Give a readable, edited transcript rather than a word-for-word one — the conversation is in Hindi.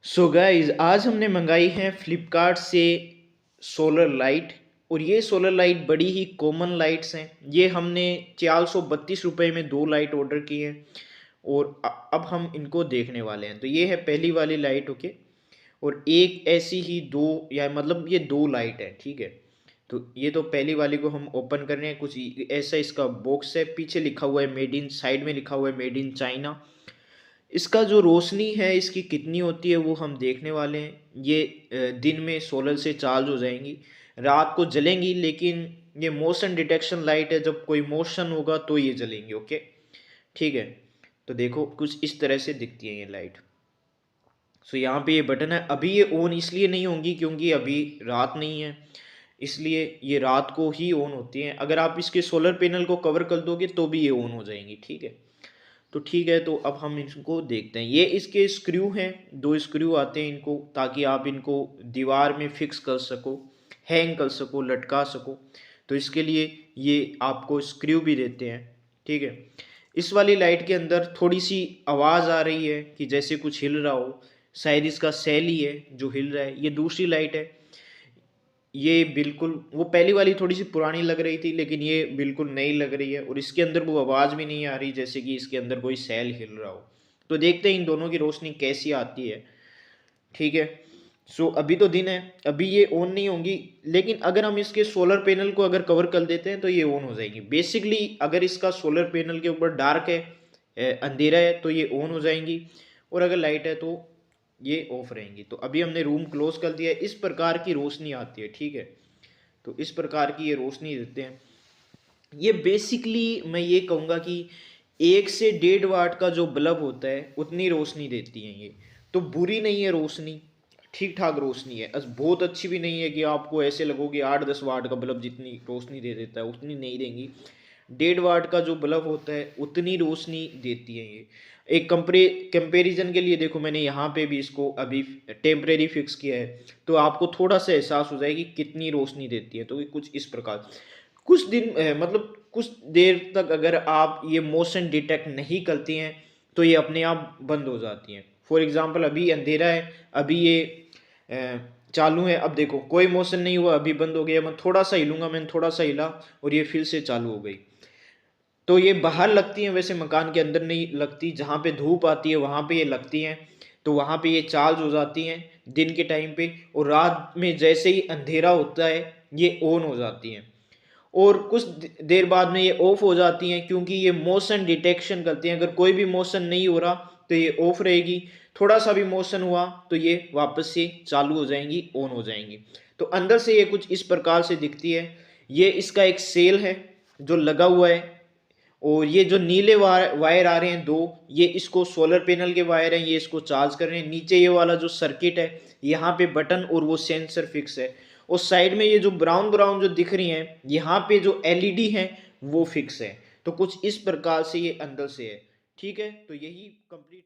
सो गाइस आज हमने मंगाई है फ्लिपकार्ट से सोलर लाइट। और ये सोलर लाइट बड़ी ही कॉमन लाइट्स हैं। ये हमने 432 रुपये में दो लाइट ऑर्डर की हैं और अब हम इनको देखने वाले हैं। तो ये है पहली वाली लाइट, ओके। और एक ऐसी ही दो, या मतलब ये दो लाइट है, ठीक है। तो ये तो पहली वाली को हम ओपन कर रहे हैं। कुछ ऐसा इसका बॉक्स है, पीछे लिखा हुआ है मेड इन, साइड में लिखा हुआ है मेड इन चाइना। इसका जो रोशनी है इसकी कितनी होती है वो हम देखने वाले हैं। ये दिन में सोलर से चार्ज हो जाएंगी, रात को जलेंगी, लेकिन ये मोशन डिटेक्शन लाइट है, जब कोई मोशन होगा तो ये जलेंगी, ओके। ठीक है, तो देखो कुछ इस तरह से दिखती है ये लाइट। सो यहाँ पे ये बटन है। अभी ये ऑन इसलिए नहीं होंगी क्योंकि अभी रात नहीं है, इसलिए ये रात को ही ऑन होती हैं। अगर आप इसके सोलर पैनल को कवर कर दोगे तो भी ये ऑन हो जाएंगी, ठीक है। तो ठीक है, तो अब हम इनको देखते हैं। ये इसके स्क्रू हैं, दो स्क्रू आते हैं इनको, ताकि आप इनको दीवार में फिक्स कर सको, हैंग कर सको, लटका सको। तो इसके लिए ये आपको स्क्रू भी देते हैं, ठीक है। इस वाली लाइट के अंदर थोड़ी सी आवाज़ आ रही है कि जैसे कुछ हिल रहा हो, शायद इसका सेल ही है जो हिल रहा है। ये दूसरी लाइट है, ये बिल्कुल, वो पहली वाली थोड़ी सी पुरानी लग रही थी लेकिन ये बिल्कुल नई लग रही है, और इसके अंदर वो आवाज़ भी नहीं आ रही जैसे कि इसके अंदर कोई सेल हिल रहा हो। तो देखते हैं इन दोनों की रोशनी कैसी आती है, ठीक है। सो अभी तो दिन है, अभी ये ऑन नहीं होंगी, लेकिन अगर हम इसके सोलर पैनल को अगर कवर कर देते हैं तो ये ऑन हो जाएगी। बेसिकली अगर इसका सोलर पैनल के ऊपर डार्क है, अंधेरा है, तो ये ऑन हो जाएंगी, और अगर लाइट है तो ये ऑफ रहेंगी। तो अभी हमने रूम क्लोज कर दिया है। इस प्रकार की रोशनी आती है, ठीक है। तो इस प्रकार की ये रोशनी देते हैं। ये बेसिकली मैं ये कहूँगा कि 1 से 1.5 वाट का जो बल्ब होता है उतनी रोशनी देती हैं ये। तो बुरी नहीं है रोशनी, ठीक ठाक रोशनी है। बहुत अच्छी भी नहीं है कि आपको ऐसे लगोगे 8-10 वाट का बल्ब जितनी रोशनी दे देता है उतनी नहीं देंगी। 1.5 वाट का जो बल्ब होता है उतनी रोशनी देती है ये। एक कंपेरिजन के लिए देखो, मैंने यहाँ पे भी इसको अभी टेम्परेरी फिक्स किया है, तो आपको थोड़ा सा एहसास हो जाएगी कितनी रोशनी देती है। तो ये कुछ इस प्रकार, कुछ दिन मतलब कुछ देर तक अगर आप ये मोशन डिटेक्ट नहीं करती हैं तो ये अपने आप बंद हो जाती हैं। फॉर एग्जांपल अभी अंधेरा है, अभी ये चालू है, अब देखो कोई मोशन नहीं हुआ, अभी बंद हो गया। मैं थोड़ा सा हिलूंगा, मैंने थोड़ा सा हिला और ये फिर से चालू हो गई। तो ये बाहर लगती हैं, वैसे मकान के अंदर नहीं लगती। जहाँ पे धूप आती है वहाँ पे ये लगती हैं, तो वहाँ पे ये चार्ज हो जाती हैं दिन के टाइम पे, और रात में जैसे ही अंधेरा होता है ये ऑन हो जाती हैं। और कुछ देर बाद में ये ऑफ हो जाती हैं, क्योंकि ये मोशन डिटेक्शन करती हैं। अगर कोई भी मोशन नहीं हो रहा तो ये ऑफ रहेगी, थोड़ा सा भी मोशन हुआ तो ये वापस से चालू हो जाएंगी, ऑन हो जाएंगी। तो अंदर से ये कुछ इस प्रकार से दिखती है। ये इसका एक सेल है जो लगा हुआ है, और ये जो नीले वायर आ रहे हैं दो, ये इसको सोलर पैनल के वायर हैं, ये इसको चार्ज कर रहे हैं। नीचे ये वाला जो सर्किट है, यहाँ पे बटन और वो सेंसर फिक्स है। और साइड में ये जो ब्राउन ब्राउन जो दिख रही हैं, यहाँ पे जो एलईडी है वो फिक्स है। तो कुछ इस प्रकार से ये अंदर से है, ठीक है। तो यही कंप्लीट